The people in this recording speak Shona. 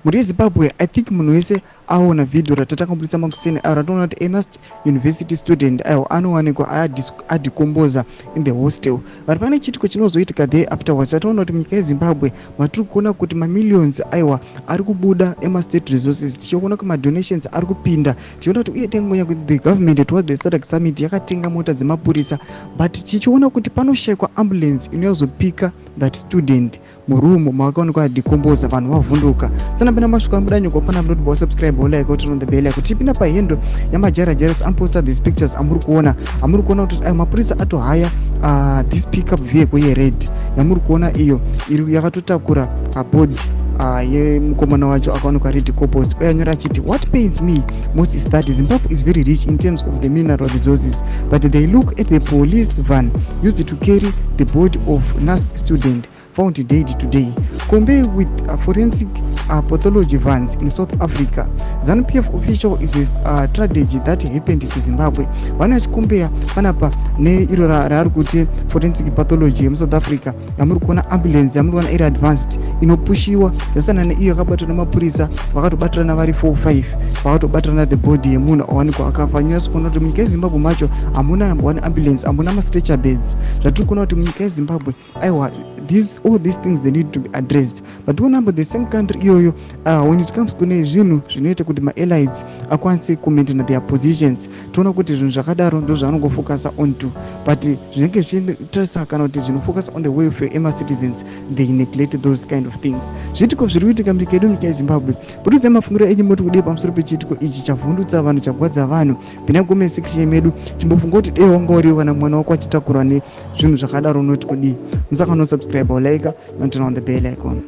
muri Zimbabwe. I think munhu wese aona video ratatakamuritsa makuseni ratoona kuti eNUST university student anowanikwa adecomposer in the hostel. Vari pane chitiko chinozoitika there afterwards. Tataona kuti munyika yeZimbabwe matiri kuona kuti mamillions ari kubuda state resources, tichiona kuti madonations ari kupinda, tichiona kuti uye tengonya kuti the government towards the Sabc summit yakatenga mota dzemapurisa, but tichiona kuti panoshayikwa ambulance inozopika that student murumu makaonekwa adecomposer, vanhu vavhunduka. Sana pena mashuka mudanyo kwa pana mdoti subscribe or like on the bell yako tipinda pa hendo yamajara jaros amposta these pictures amuri kuona kuti mapurisa ato haya this pickup vehicle ye red yamuri kuona iyo iri yakatotakura board ye mukomana wacho akaonekwa redecomposed. Uyanyora achiti what pains me most is that Zimbabwe is very rich in terms of the mineral resources, but they look at the police van used to carry the body of NUST student found dead today. Compare with forensic pathology vans in South Africa. ZANU-PF official is a tragedy that happened to Zimbabwe. Vanachicompare panapa ne iro raari kuti forensic pathology in South Africa yamuri kuona ambulance yamuri kuona iri advanced inopushiwa yasana neiyo yakabatwa nemapurisa vakatobatirana vari 4-5 vakatobatirana the body yemunhu awanikwa akafa. Nyasi kuona kuti munyika yeZimbabwe macho hamuna number one ambulance, hamuna ma-stretcher beds. Zvatiri kuona kuti munyika yeZimbabwe aiwa all these things they need to be addressed, but one number the same country iyoyo when it comes kune zvinhu zvinoita kuti ma-allies akwanise kumaintain their positions, toona kuti zvinhu zvakadaro ndo zvanongofocusa onto, but zvinenge zvichitarisa kana kuti zvinofocus on the welfare ema-citizens they neglect those kind of things. Zvitiko zviri kuitika munyika yedu munyika yeZimbabwe, putudza mafungiro enyu moti kudii pamusoro pechitiko ichi chavhundutsa vanhu chagwadza vanhu. Pina comment section yedu chimbofunga kuti dei wanga uriwo kana mwana wako achitakurwa nezvinhu zvakadaro unoti kudii. Musakano subscribe or like and turn on the bell icon.